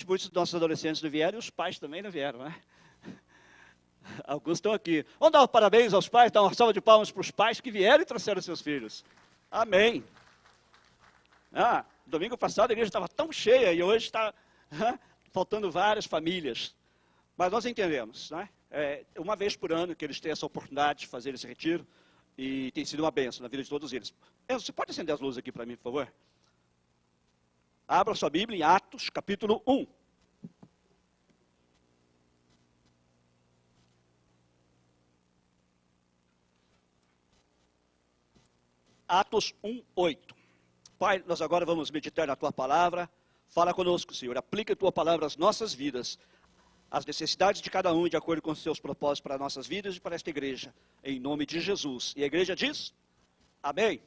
muitos dos nossos adolescentes não vieram e os pais também não vieram, né? Alguns estão aqui. Vamos dar parabéns aos pais, dar uma salva de palmas para os pais que vieram e trouxeram seus filhos. Amém. Domingo passado a igreja estava tão cheia e hoje está faltando várias famílias. Mas nós entendemos, né? Uma vez por ano que eles têm essa oportunidade de fazer esse retiro e tem sido uma bênção na vida de todos eles. Você pode acender as luzes aqui para mim, por favor? Abra sua Bíblia em Atos, capítulo 1. Atos 1, 8. Pai, nós agora vamos meditar na Tua palavra. Fala conosco, Senhor. Aplica a Tua palavra às nossas vidas, às necessidades de cada um, de acordo com os Seus propósitos para nossas vidas e para esta igreja. Em nome de Jesus. E a igreja diz, amém.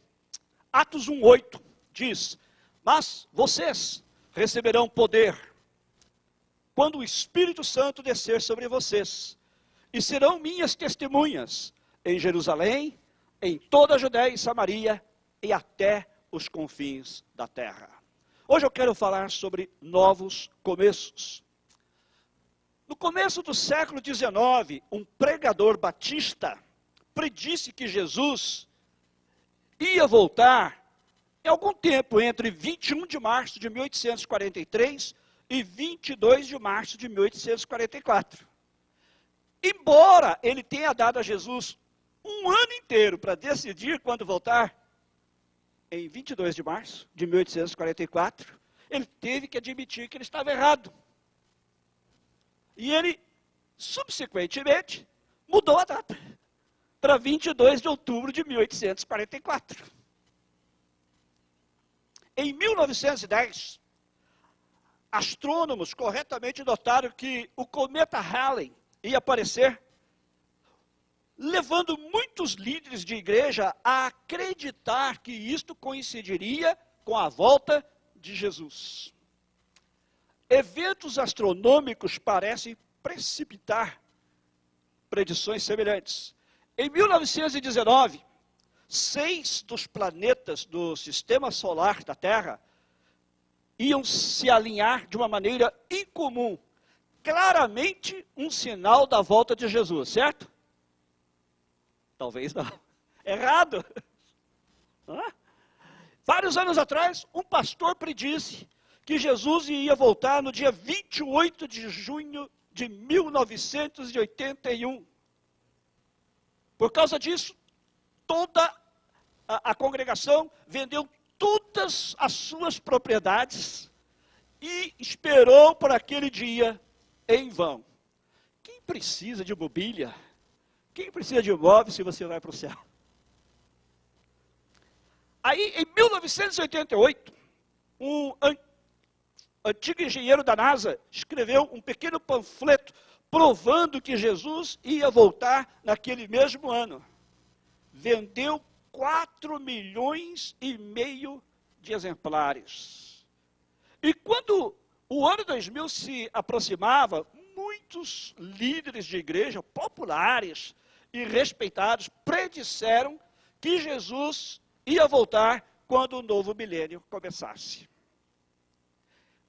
Atos 1, 8 diz, mas vocês receberão poder quando o Espírito Santo descer sobre vocês, e serão minhas testemunhas em Jerusalém, em toda a Judéia e Samaria, e até os confins da terra. Hoje eu quero falar sobre novos começos. No começo do século XIX, um pregador batista predisse que Jesus ia voltar em algum tempo entre 21 de março de 1843 e 22 de março de 1844. Embora ele tenha dado a Jesus um ano inteiro para decidir quando voltar, em 22 de março de 1844, ele teve que admitir que ele estava errado. E ele, subsequentemente, mudou a data para 22 de outubro de 1844. Em 1910, astrônomos corretamente notaram que o cometa Halley ia aparecer, levando muitos líderes de igreja a acreditar que isto coincidiria com a volta de Jesus. Eventos astronômicos parecem precipitar predições semelhantes. Em 1919, 6 dos planetas do sistema solar da Terra iam se alinhar de uma maneira incomum. Claramente um sinal da volta de Jesus, certo? Talvez não. Errado. Vários anos atrás, um pastor predisse que Jesus ia voltar no dia 28 de junho de 1981. Por causa disso, toda a congregação vendeu todas as suas propriedades e esperou por aquele dia em vão. Quem precisa de mobília? Quem precisa de imóvel se você vai para o céu? Aí, em 1988, um antigo engenheiro da NASA escreveu um pequeno panfleto provando que Jesus ia voltar naquele mesmo ano. Vendeu 4,5 milhões de exemplares. E quando o ano 2000 se aproximava, muitos líderes de igreja populares e respeitados predisseram que Jesus ia voltar quando o novo milênio começasse.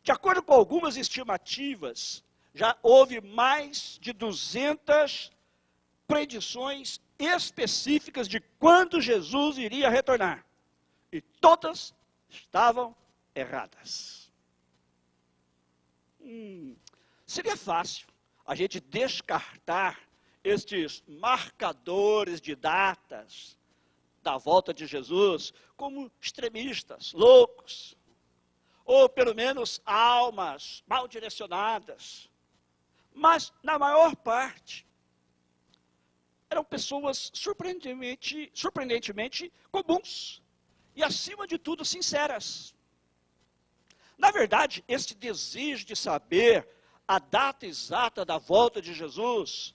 De acordo com algumas estimativas, já houve mais de 200 predições específicas de quando Jesus iria retornar. E todas estavam erradas. Seria fácil a gente descartar estes marcadores de datas da volta de Jesus como extremistas, loucos, ou pelo menos almas mal direcionadas. Mas, na maior parte, eram pessoas surpreendentemente comuns e, acima de tudo, sinceras. Na verdade, este desejo de saber a data exata da volta de Jesus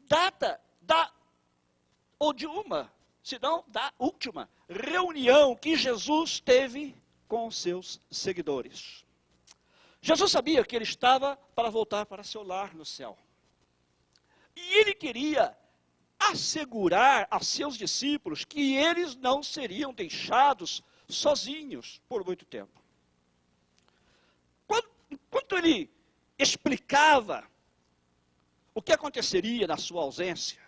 data de uma, se não da última reunião que Jesus teve com os seus seguidores. Jesus sabia que ele estava para voltar para seu lar no céu. E ele queria assegurar a seus discípulos que eles não seriam deixados sozinhos por muito tempo. enquanto ele explicava o que aconteceria na sua ausência,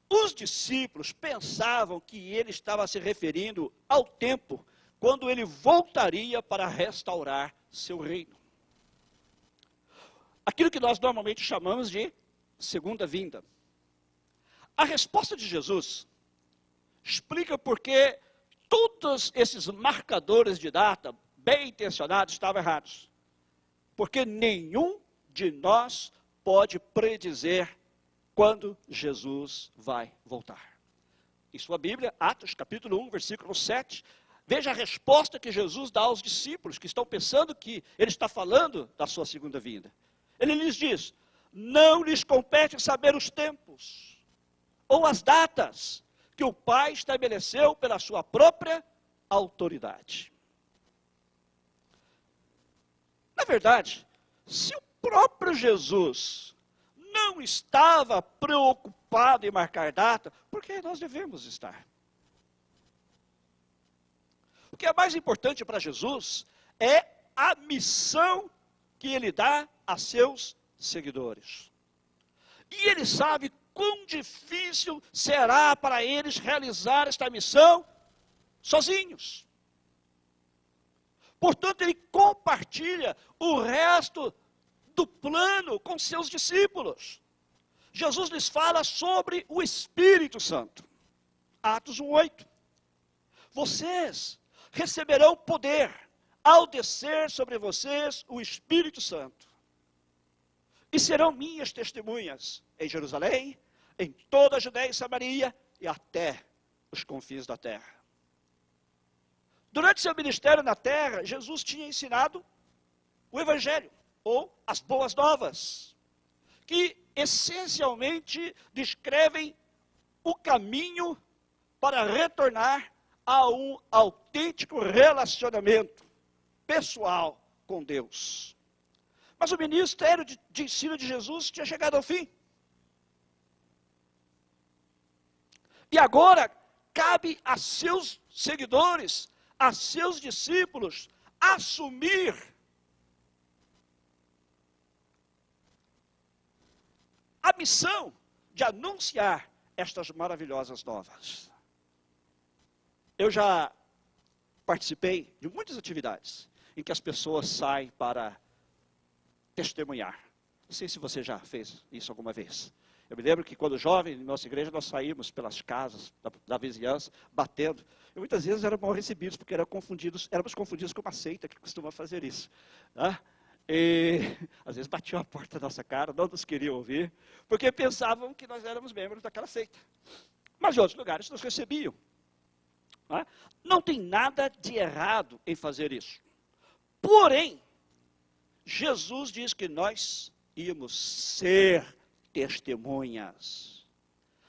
os discípulos pensavam que ele estava se referindo ao tempo quando ele voltaria para restaurar seu reino. Aquilo que nós normalmente chamamos de segunda vinda. A resposta de Jesus explica por que todos esses marcadores de data bem intencionados estavam errados. Porque nenhum de nós pode predizer quando Jesus vai voltar. Em sua Bíblia, Atos capítulo 1, versículo 7, veja a resposta que Jesus dá aos discípulos que estão pensando que ele está falando da sua segunda vinda. Ele lhes diz: não lhes compete saber os tempos ou as datas que o Pai estabeleceu pela sua própria autoridade. Na verdade, se o próprio Jesus não estava preocupado em marcar data, por que nós devemos estar? O que é mais importante para Jesus é a missão que ele dá a seus seguidores. E ele sabe quão difícil será para eles realizar esta missão sozinhos. Portanto, ele compartilha o resto do plano com seus discípulos. Jesus lhes fala sobre o Espírito Santo. Atos 1:8. Vocês receberão poder ao descer sobre vocês o Espírito Santo. E serão minhas testemunhas em Jerusalém, em toda a Judéia e Samaria e até os confins da terra. Durante seu ministério na terra, Jesus tinha ensinado o Evangelho, ou as boas novas, que essencialmente descrevem o caminho para retornar a um autêntico relacionamento pessoal com Deus. Mas o ministério de ensino de Jesus tinha chegado ao fim. E agora cabe a seus seguidores, a seus discípulos, assumir a missão de anunciar estas maravilhosas novas. Eu já participei de muitas atividades em que as pessoas saem para testemunhar. Não sei se você já fez isso alguma vez. Eu me lembro que quando jovem, em nossa igreja, nós saímos pelas casas da vizinhança, batendo. E muitas vezes éramos mal recebidos, porque éramos confundidos com uma seita que costuma fazer isso. Tá? E às vezes batiam a porta da nossa cara, não nos queriam ouvir, porque pensavam que nós éramos membros daquela seita. Mas em outros lugares nos recebiam. Tá? Não tem nada de errado em fazer isso. Porém, Jesus diz que nós íamos ser testemunhas.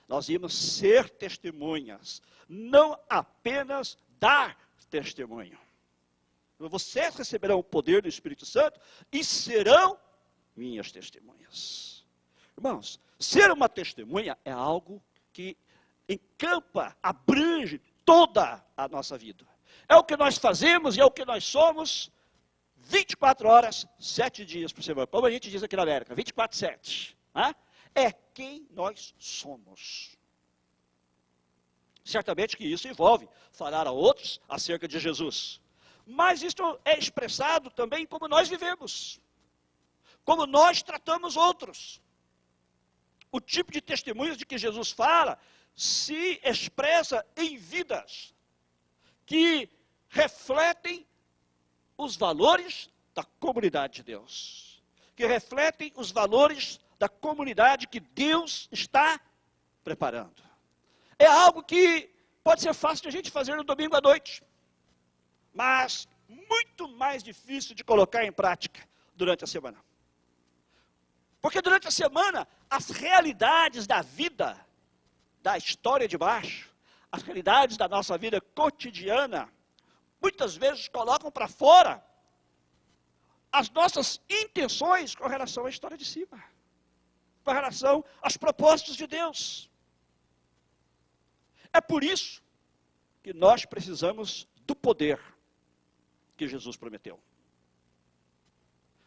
Nós íamos ser testemunhas, não apenas dar testemunho. Vocês receberão o poder do Espírito Santo e serão minhas testemunhas. Irmãos, ser uma testemunha é algo que encampa, abrange toda a nossa vida. É o que nós fazemos e é o que nós somos 24 horas, 7 dias por semana. Como a gente diz aqui na América, 24/7. Né? É quem nós somos. Certamente que isso envolve falar a outros acerca de Jesus. Mas isso é expressado também como nós vivemos. Como nós tratamos outros. O tipo de testemunhos de que Jesus fala se expressa em vidas que refletem os valores da comunidade de Deus. Que refletem os valores da comunidade que Deus está preparando. É algo que pode ser fácil de a gente fazer no domingo à noite, mas muito mais difícil de colocar em prática durante a semana. Porque durante a semana, as realidades da vida, da história de baixo, as realidades da nossa vida cotidiana, muitas vezes colocam para fora as nossas intenções com relação à história de cima, com relação aos propósitos de Deus. É por isso que nós precisamos do poder que Jesus prometeu.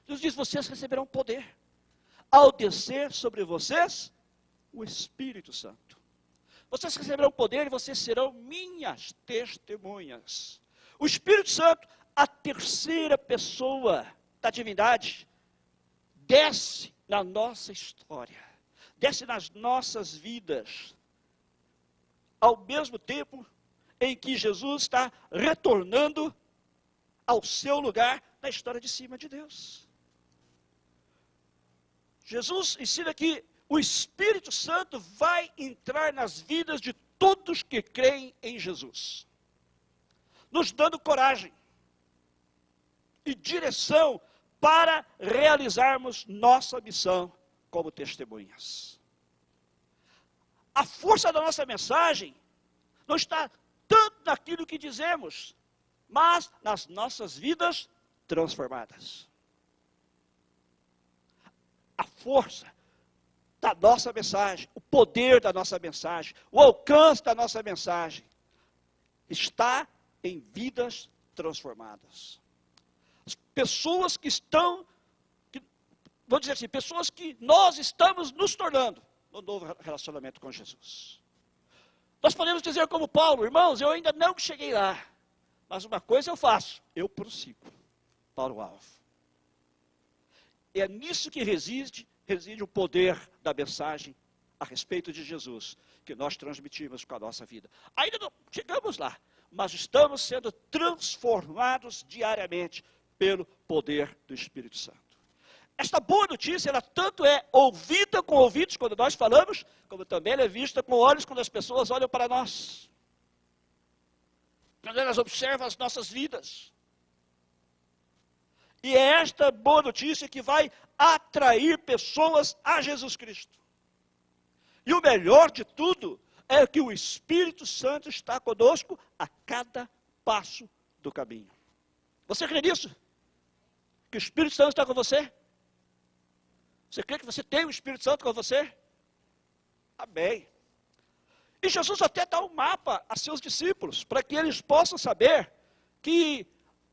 Deus diz, vocês receberão poder. Ao descer sobre vocês o Espírito Santo. Vocês receberão poder e vocês serão minhas testemunhas. O Espírito Santo, a terceira pessoa da divindade, desce na nossa história, desce nas nossas vidas, ao mesmo tempo em que Jesus está retornando ao seu lugar na história de cima de Deus. Jesus ensina que o Espírito Santo vai entrar nas vidas de todos que creem em Jesus, nos dando coragem e direção para realizarmos nossa missão como testemunhas. A força da nossa mensagem não está tanto naquilo que dizemos, mas nas nossas vidas transformadas. A força da nossa mensagem, o poder da nossa mensagem, o alcance da nossa mensagem, está em vidas transformadas. As pessoas que estão, vou dizer assim, pessoas que nós estamos nos tornando no novo relacionamento com Jesus. Nós podemos dizer como Paulo, irmãos, eu ainda não cheguei lá, mas uma coisa eu faço, eu prossigo para o alvo. É nisso que reside o poder da mensagem a respeito de Jesus, que nós transmitimos com a nossa vida. Ainda não chegamos lá, mas estamos sendo transformados diariamente pelo poder do Espírito Santo. Esta boa notícia, ela tanto é ouvida com ouvidos quando nós falamos, como também ela é vista com olhos quando as pessoas olham para nós. Quando elas observam as nossas vidas. E é esta boa notícia que vai atrair pessoas a Jesus Cristo. E o melhor de tudo é que o Espírito Santo está conosco a cada passo do caminho. Você crê nisso? Que o Espírito Santo está com você? Você crê que você tem o Espírito Santo com você? Amém. E Jesus até dá um mapa a seus discípulos, para que eles possam saber que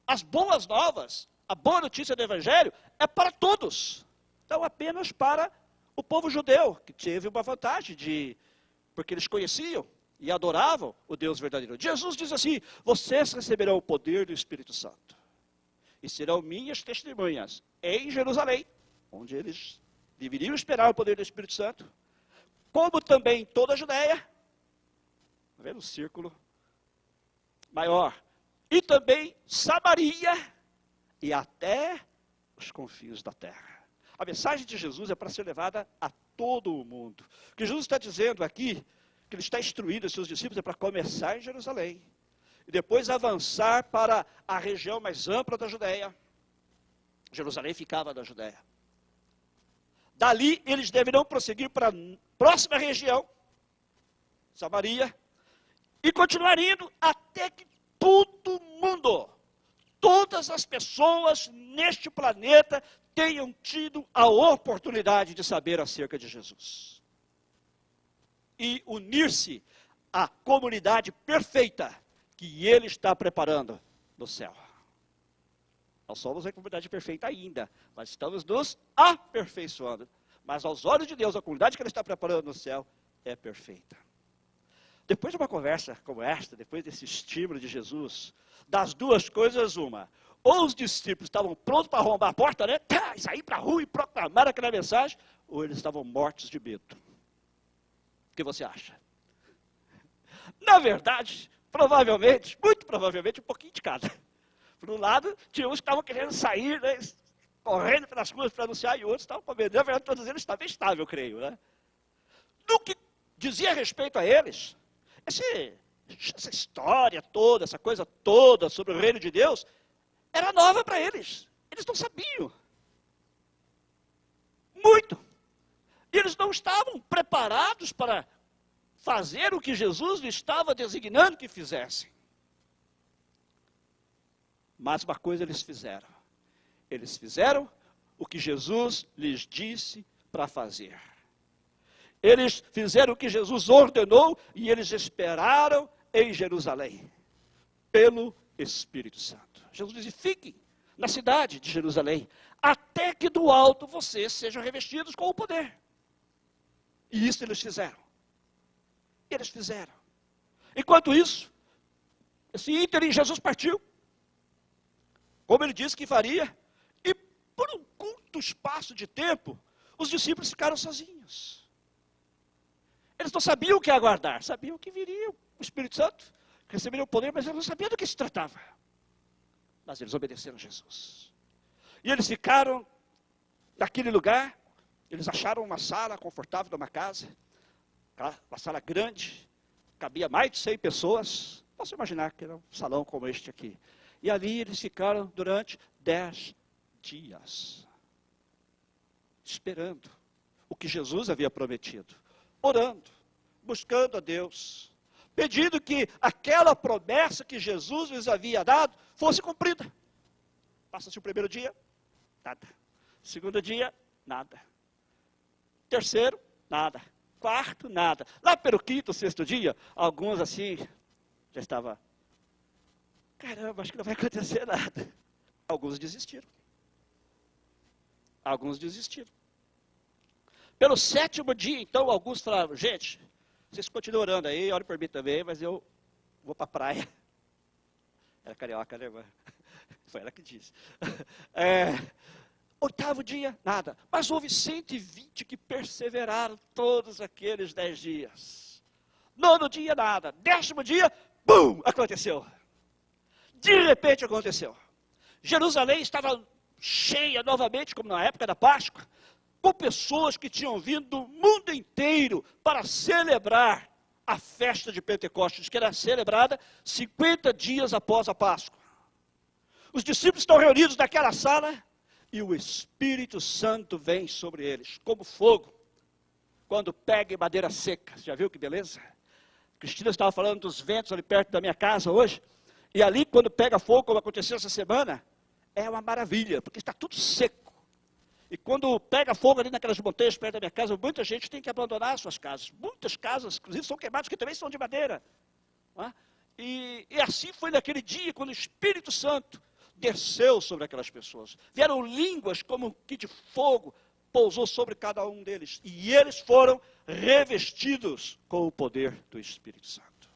as boas novas, a boa notícia do Evangelho é para todos, não apenas para o povo judeu, que teve uma vantagem, porque eles conheciam e adoravam o Deus verdadeiro. Jesus diz assim, vocês receberão o poder do Espírito Santo, e serão minhas testemunhas em Jerusalém, onde eles deveriam esperar o poder do Espírito Santo, como também em toda a Judéia, está vendo o círculo maior, e também Samaria, e até os confins da terra. A mensagem de Jesus é para ser levada a todo o mundo. O que Jesus está dizendo aqui, que ele está instruindo os seus discípulos, é para começar em Jerusalém, e depois avançar para a região mais ampla da Judéia. Jerusalém ficava na Judéia. Dali eles deverão prosseguir para a próxima região, Samaria, e continuar indo até que todo mundo, todas as pessoas neste planeta tenham tido a oportunidade de saber acerca de Jesus. E unir-se à comunidade perfeita que Ele está preparando no céu. Nós somos a comunidade perfeita ainda, mas estamos nos aperfeiçoando. Mas aos olhos de Deus, a comunidade que Ele está preparando no céu é perfeita. Depois de uma conversa como esta, depois desse estímulo de Jesus, das duas coisas uma, ou os discípulos estavam prontos para arrombar a porta, né? E sair para a rua e proclamar aquela mensagem, ou eles estavam mortos de medo. O que você acha? Na verdade, provavelmente, muito provavelmente, um pouquinho de cada. Por um lado, tinha uns que estavam querendo sair, né, correndo pelas ruas para anunciar, e outros estavam com medo. Na verdade, todos eles estavam estáveis, eu creio. Né? No que dizia respeito a eles, essa história toda, essa coisa toda sobre o reino de Deus, era nova para eles. Eles não sabiam. Muito. E eles não estavam preparados para fazer o que Jesus lhe estava designando que fizessem. Mas uma coisa eles fizeram. Eles fizeram o que Jesus lhes disse para fazer. Eles fizeram o que Jesus ordenou e eles esperaram em Jerusalém, pelo Espírito Santo. Jesus disse, fiquem na cidade de Jerusalém, até que do alto vocês sejam revestidos com o poder. E isso eles fizeram. Eles fizeram. Enquanto isso, esse ínterim Jesus partiu, como ele disse que faria, e por um curto espaço de tempo, os discípulos ficaram sozinhos. Eles não sabiam o que aguardar, sabiam que viria o Espírito Santo, que receberiam o poder, mas eles não sabiam do que se tratava. Mas eles obedeceram a Jesus. E eles ficaram naquele lugar, eles acharam uma sala confortável de uma casa, uma sala grande, cabia mais de 100 pessoas. Posso imaginar que era um salão como este aqui. E ali eles ficaram durante 10 dias, esperando o que Jesus havia prometido, orando, buscando a Deus, pedindo que aquela promessa que Jesus lhes havia dado fosse cumprida. Passa-se o primeiro dia, nada. Segundo dia, nada. Terceiro, nada. Quarto, nada. Lá pelo quinto, sexto dia, alguns assim, já estava, caramba, acho que não vai acontecer nada. Alguns desistiram. Alguns desistiram. Pelo sétimo dia, então, alguns falaram, gente, vocês continuam orando aí, olhem por mim também, mas eu vou para a praia. Era carioca, né, irmã? Foi ela que disse. Oitavo dia, nada. Mas houve 120 que perseveraram todos aqueles 10 dias. Nono dia, nada. 10º dia, bum, aconteceu. De repente aconteceu. Jerusalém estava cheia novamente, como na época da Páscoa, com pessoas que tinham vindo do mundo inteiro para celebrar a festa de Pentecostes, que era celebrada 50 dias após a Páscoa. Os discípulos estão reunidos naquela sala e o Espírito Santo vem sobre eles, como fogo, quando pega em madeira seca. Você já viu que beleza? Cristina estava falando dos ventos ali perto da minha casa hoje, e ali quando pega fogo, como aconteceu essa semana, é uma maravilha, porque está tudo seco. E quando pega fogo ali naquelas montanhas perto da minha casa, muita gente tem que abandonar suas casas. Muitas casas, inclusive, são queimadas, que também são de madeira. Não é? E assim foi naquele dia, quando o Espírito Santo desceu sobre aquelas pessoas. Vieram línguas como que de fogo, pousou sobre cada um deles. E eles foram revestidos com o poder do Espírito Santo.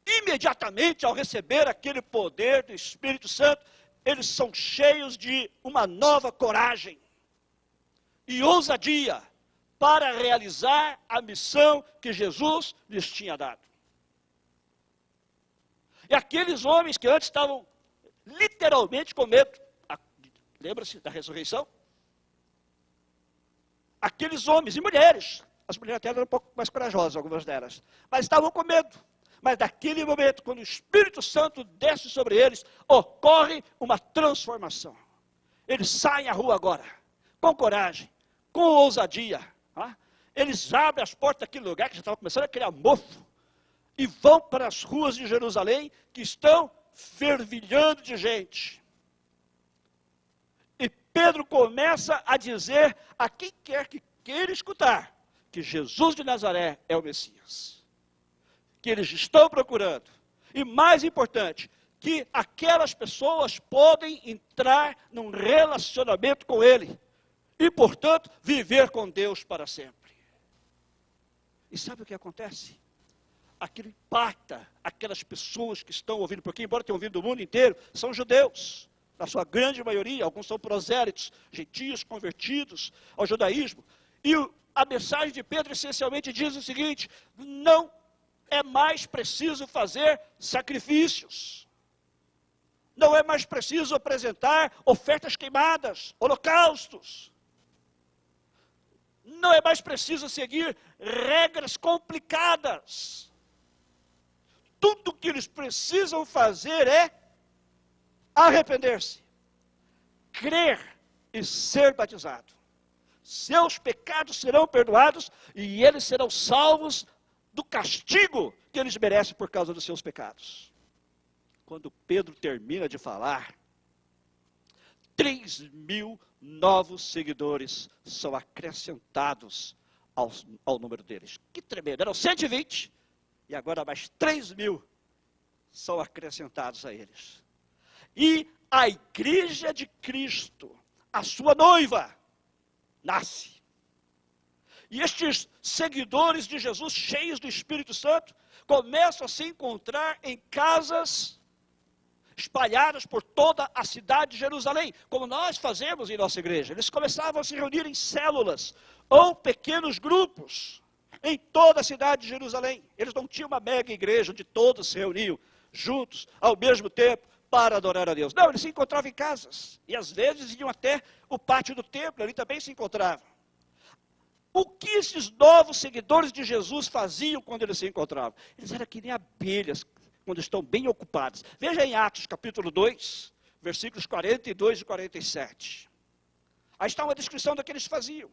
Imediatamente, ao receber aquele poder do Espírito Santo, eles são cheios de uma nova coragem e ousadia para realizar a missão que Jesus lhes tinha dado. E aqueles homens que antes estavam literalmente com medo, lembra-se da ressurreição? Aqueles homens e mulheres, as mulheres até eram um pouco mais corajosas, algumas delas, mas estavam com medo. Mas naquele momento, quando o Espírito Santo desce sobre eles, ocorre uma transformação. Eles saem à rua agora, com coragem, com ousadia. Tá? Eles abrem as portas daquele lugar que já estava começando a criar mofo, e vão para as ruas de Jerusalém, que estão fervilhando de gente. E Pedro começa a dizer a quem quer que queira escutar, que Jesus de Nazaré é o Messias. Que eles estão procurando. E mais importante, que aquelas pessoas podem entrar num relacionamento com Ele. E, portanto, viver com Deus para sempre. E sabe o que acontece? Aquilo impacta aquelas pessoas que estão ouvindo, porque embora tenham ouvido do mundo inteiro, são judeus, na sua grande maioria, alguns são prosélitos, gentios convertidos ao judaísmo. E a mensagem de Pedro essencialmente diz o seguinte: não é mais preciso fazer sacrifícios, não é mais preciso apresentar ofertas queimadas, holocaustos, não é mais preciso seguir regras complicadas. Tudo que eles precisam fazer é arrepender-se, crer e ser batizado. Seus pecados serão perdoados e eles serão salvos do castigo que eles merecem por causa dos seus pecados. Quando Pedro termina de falar, 3.000 novos seguidores são acrescentados ao número deles. Que tremendo, eram 120 e agora mais 3.000 são acrescentados a eles. E a igreja de Cristo, a sua noiva nasce. E estes seguidores de Jesus, cheios do Espírito Santo, começam a se encontrar em casas espalhadas por toda a cidade de Jerusalém, como nós fazemos em nossa igreja. Eles começavam a se reunir em células ou pequenos grupos em toda a cidade de Jerusalém. Eles não tinham uma mega igreja onde todos se reuniam juntos ao mesmo tempo para adorar a Deus. Não, eles se encontravam em casas. E às vezes iam até o pátio do templo, ali também se encontravam. O que esses novos seguidores de Jesus faziam quando eles se encontravam? Eles eram que nem abelhas, quando estão bem ocupados. Veja em Atos capítulo 2, versículos 42 e 47. Aí está uma descrição do que eles faziam.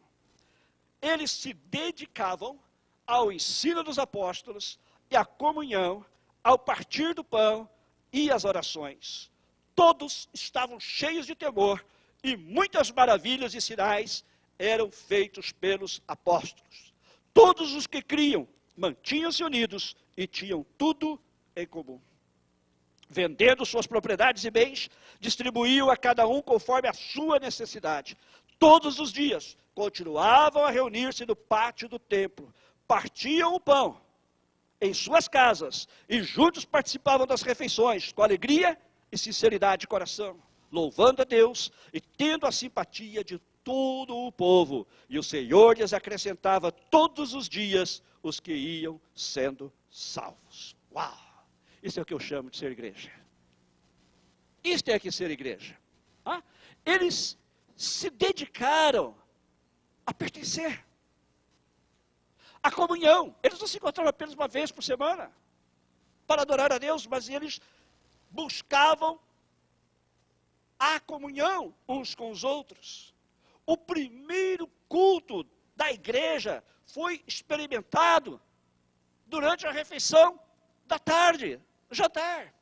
Eles se dedicavam ao ensino dos apóstolos e à comunhão, ao partir do pão e às orações. Todos estavam cheios de temor e muitas maravilhas e sinais eram feitos pelos apóstolos. Todos os que criam mantinham-se unidos e tinham tudo em comum. Vendendo suas propriedades e bens, distribuíam a cada um conforme a sua necessidade. Todos os dias continuavam a reunir-se no pátio do templo, partiam o pão em suas casas e juntos participavam das refeições com alegria e sinceridade de coração, louvando a Deus e tendo a simpatia de todo o povo. E o Senhor lhes acrescentava todos os dias os que iam sendo salvos. Uau! Isso é o que eu chamo de ser igreja. Isto é que ser igreja. Eles se dedicaram a pertencer. A comunhão. Eles não se encontravam apenas uma vez por semana para adorar a Deus, mas eles buscavam a comunhão uns com os outros. O primeiro culto da igreja foi experimentado durante a refeição da tarde, o jantar.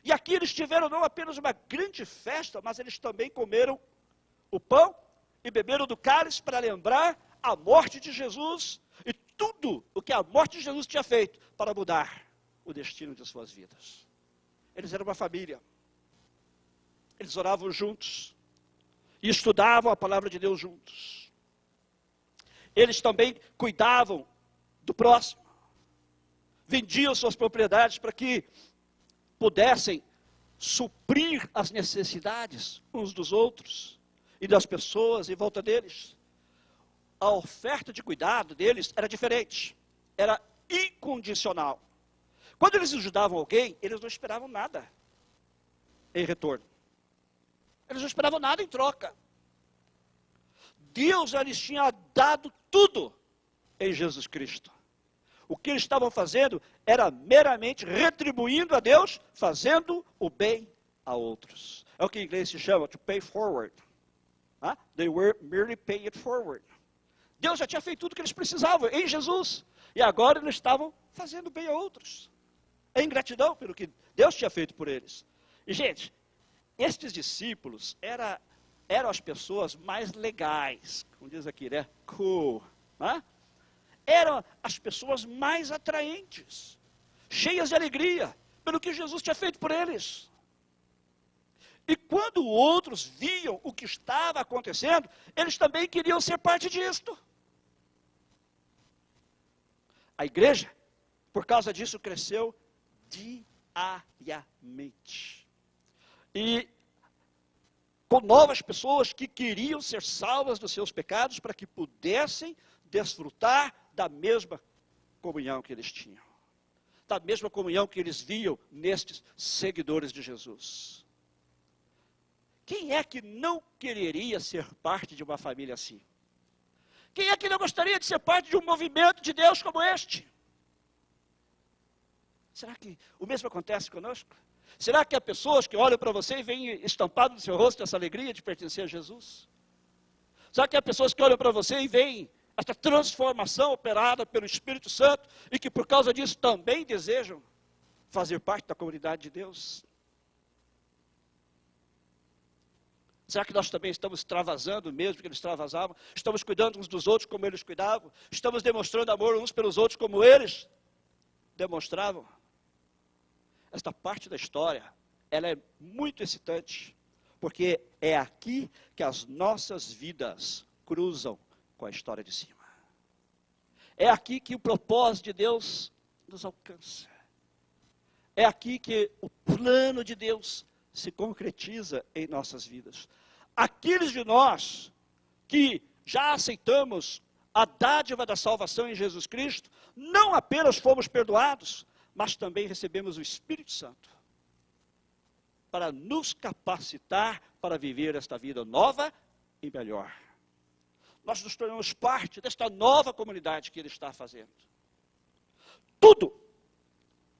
E aqui eles tiveram não apenas uma grande festa, mas eles também comeram o pão e beberam do cálice para lembrar a morte de Jesus e tudo o que a morte de Jesus tinha feito para mudar o destino de suas vidas. Eles eram uma família. Eles oravam juntos e estudavam a palavra de Deus juntos. Eles também cuidavam do próximo. Vendiam suas propriedades para que pudessem suprir as necessidades uns dos outros e das pessoas em volta deles. A oferta de cuidado deles era diferente, era incondicional. Quando eles ajudavam alguém, eles não esperavam nada em retorno. Eles não esperavam nada em troca. Deus já lhes tinha dado tudo em Jesus Cristo. O que eles estavam fazendo era meramente retribuindo a Deus, fazendo o bem a outros. É o que em inglês se chama to pay forward. They were merely paying it forward. Deus já tinha feito tudo o que eles precisavam em Jesus. E agora eles estavam fazendo bem a outros. Em gratidão pelo que Deus tinha feito por eles. E, gente, estes discípulos eram as pessoas mais legais, como diz aqui, né? Cool. Eram as pessoas mais atraentes, cheias de alegria, pelo que Jesus tinha feito por eles. E quando outros viam o que estava acontecendo, eles também queriam ser parte disto. A igreja, por causa disso, cresceu diariamente. E com novas pessoas que queriam ser salvas dos seus pecados para que pudessem desfrutar da mesma comunhão que eles tinham. Da mesma comunhão que eles viam nestes seguidores de Jesus. Quem é que não quereria ser parte de uma família assim? Quem é que não gostaria de ser parte de um movimento de Deus como este? Será que o mesmo acontece conosco? Será que há pessoas que olham para você e veem estampado no seu rosto essa alegria de pertencer a Jesus? Será que há pessoas que olham para você e veem esta transformação operada pelo Espírito Santo e que por causa disso também desejam fazer parte da comunidade de Deus? Será que nós também estamos extravasando o mesmo que eles extravasavam? Estamos cuidando uns dos outros como eles cuidavam? Estamos demonstrando amor uns pelos outros como eles demonstravam? Esta parte da história, ela é muito excitante, Porque é aqui que as nossas vidas cruzam com a história de cima. É aqui que o propósito de Deus nos alcança. É aqui que o plano de Deus se concretiza em nossas vidas. Aqueles de nós que já aceitamos a dádiva da salvação em Jesus Cristo, não apenas fomos perdoados, mas também recebemos o Espírito Santo para nos capacitar para viver esta vida nova e melhor. Nós nos tornamos parte desta nova comunidade que Ele está fazendo. Tudo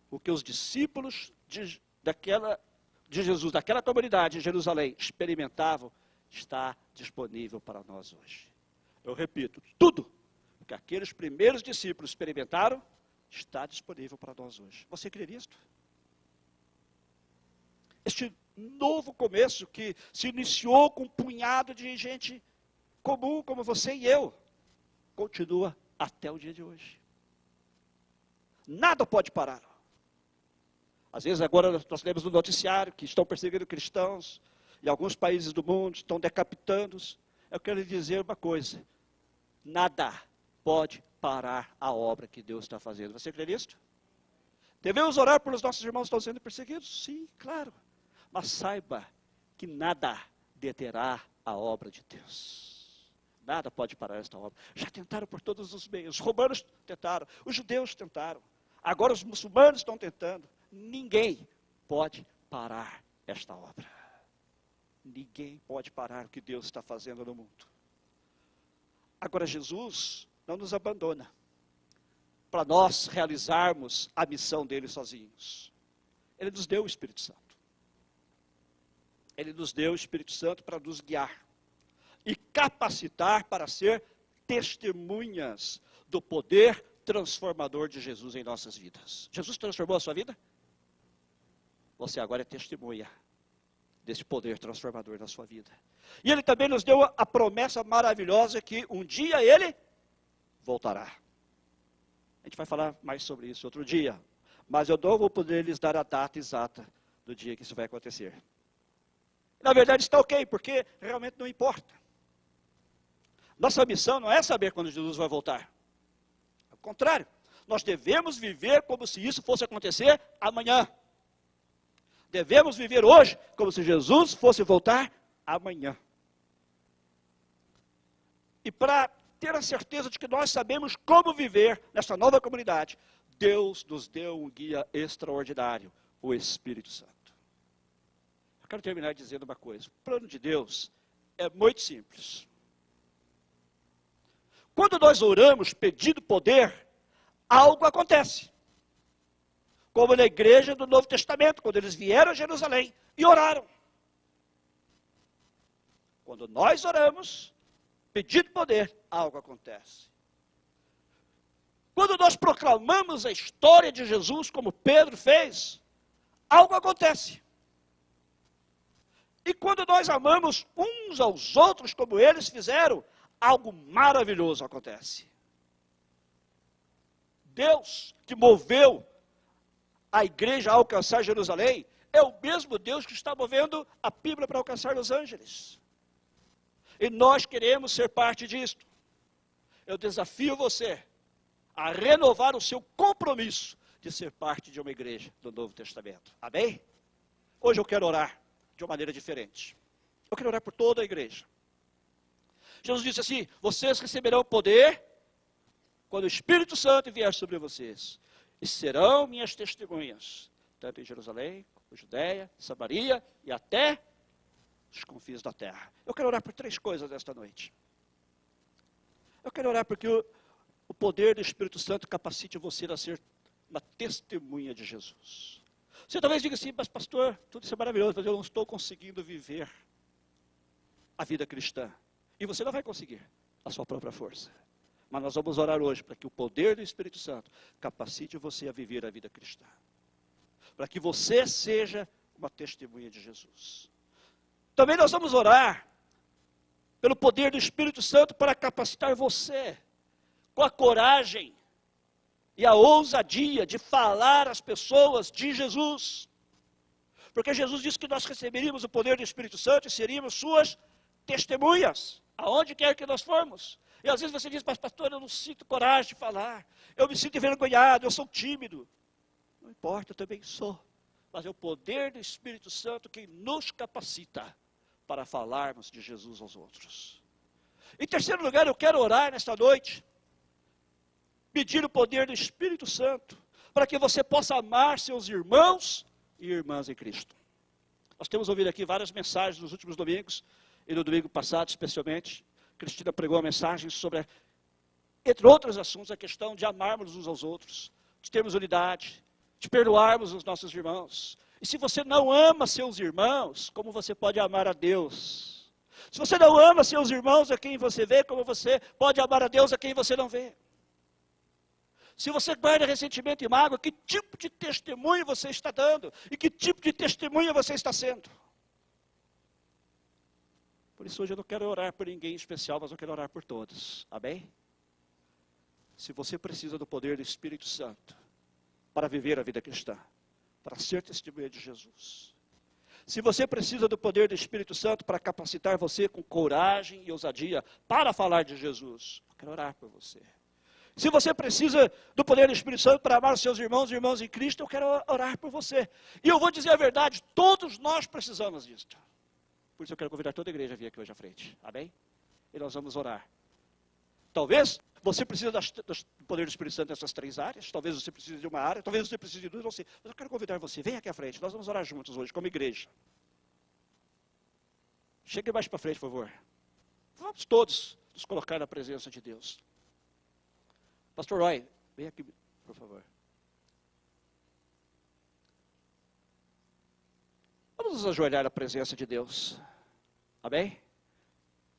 o que os discípulos de Jesus, daquela comunidade em Jerusalém, experimentavam, está disponível para nós hoje. Eu repito, tudo o que aqueles primeiros discípulos experimentaram, está disponível para nós hoje. Você crê nisto? Este novo começo que se iniciou com um punhado de gente comum, como você e eu, continua até o dia de hoje. Nada pode parar. Às vezes agora nós lemos no noticiário que estão perseguindo cristãos, e alguns países do mundo estão decapitando-os. Eu quero lhe dizer uma coisa, nada pode parar a obra que Deus está fazendo. Você crê nisso? Devemos orar pelos nossos irmãos que estão sendo perseguidos? Sim, claro. Mas saiba que nada deterá a obra de Deus. Nada pode parar esta obra. Já tentaram por todos os meios. Os romanos tentaram, os judeus tentaram. Agora os muçulmanos estão tentando. Ninguém pode parar esta obra. Ninguém pode parar o que Deus está fazendo no mundo. Agora Jesus não nos abandona para nós realizarmos a missão dele sozinhos. Ele nos deu o Espírito Santo. Ele nos deu o Espírito Santo para nos guiar e capacitar para ser testemunhas do poder transformador de Jesus em nossas vidas. Jesus transformou a sua vida? Você agora é testemunha desse poder transformador na sua vida. E Ele também nos deu a promessa maravilhosa que um dia Ele voltará. A gente vai falar mais sobre isso outro dia, mas eu não vou poder lhes dar a data exata do dia que isso vai acontecer. Na verdade está ok, porque realmente não importa. Nossa missão não é saber quando Jesus vai voltar. Ao contrário, nós devemos viver como se isso fosse acontecer amanhã. Devemos viver hoje como se Jesus fosse voltar amanhã. E para ter a certeza de que nós sabemos como viver nessa nova comunidade, Deus nos deu um guia extraordinário, o Espírito Santo. Eu quero terminar dizendo uma coisa. O plano de Deus é muito simples. Quando nós oramos pedindo poder, algo acontece. Como na igreja do Novo Testamento, quando eles vieram a Jerusalém e oraram. Quando nós oramos, pedindo poder, algo acontece. Quando nós proclamamos a história de Jesus, como Pedro fez, algo acontece. E quando nós amamos uns aos outros, como eles fizeram, algo maravilhoso acontece. Deus que moveu a igreja a alcançar Jerusalém, é o mesmo Deus que está movendo a Bíblia para alcançar Los Angeles. E nós queremos ser parte disto. Eu desafio você a renovar o seu compromisso de ser parte de uma igreja do Novo Testamento. Amém? Hoje eu quero orar de uma maneira diferente. Eu quero orar por toda a igreja. Jesus disse assim: vocês receberão poder quando o Espírito Santo vier sobre vocês. E serão minhas testemunhas, tanto em Jerusalém, como Judeia, Samaria e até os confins da terra. Eu quero orar por 3 coisas nesta noite. Eu quero orar porque o poder do Espírito Santo capacite você a ser uma testemunha de Jesus. Você talvez diga assim: mas pastor, tudo isso é maravilhoso, mas eu não estou conseguindo viver a vida cristã. E você não vai conseguir a sua própria força. Mas nós vamos orar hoje para que o poder do Espírito Santo capacite você a viver a vida cristã. Para que você seja uma testemunha de Jesus. Também nós vamos orar pelo poder do Espírito Santo para capacitar você com a coragem e a ousadia de falar às pessoas de Jesus. Porque Jesus disse que nós receberíamos o poder do Espírito Santo e seríamos suas testemunhas, aonde quer que nós formos. E às vezes você diz, mas pastor, eu não sinto coragem de falar, eu me sinto envergonhado, eu sou tímido. Não importa, eu também sou. Mas é o poder do Espírito Santo que nos capacita para falarmos de Jesus aos outros. Em terceiro lugar, eu quero orar nesta noite, pedir o poder do Espírito Santo, para que você possa amar seus irmãos e irmãs em Cristo. Nós temos ouvido aqui várias mensagens nos últimos domingos, e no domingo passado especialmente, Cristina pregou uma mensagem sobre, entre outros assuntos, a questão de amarmos uns aos outros, de termos unidade, de perdoarmos os nossos irmãos. E se você não ama seus irmãos, como você pode amar a Deus? Se você não ama seus irmãos a quem você vê, como você pode amar a Deus a quem você não vê? Se você guarda ressentimento e mágoa, que tipo de testemunho você está dando? E que tipo de testemunha você está sendo? Por isso hoje eu não quero orar por ninguém especial, mas eu quero orar por todos. Amém? Se você precisa do poder do Espírito Santo para viver a vida cristã, para ser testemunha de Jesus. Se você precisa do poder do Espírito Santo para capacitar você com coragem e ousadia para falar de Jesus, eu quero orar por você. Se você precisa do poder do Espírito Santo para amar os seus irmãos e irmãs em Cristo, eu quero orar por você. E eu vou dizer a verdade, todos nós precisamos disso. Por isso eu quero convidar toda a igreja a vir aqui hoje à frente. Amém? E nós vamos orar. Talvez você precise do poder do Espírito Santo nessas três áreas. Talvez você precise de uma área. Talvez você precise de duas, não sei. Mas eu quero convidar você. Vem aqui à frente. Nós vamos orar juntos hoje, como igreja. Chegue mais para frente, por favor. Vamos todos nos colocar na presença de Deus. Pastor Roy, vem aqui, por favor. Vamos nos ajoelhar na presença de Deus. Amém?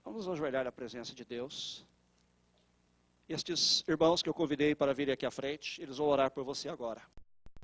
Vamos nos ajoelhar na presença de Deus. E estes irmãos que eu convidei para virem aqui à frente, eles vão orar por você agora.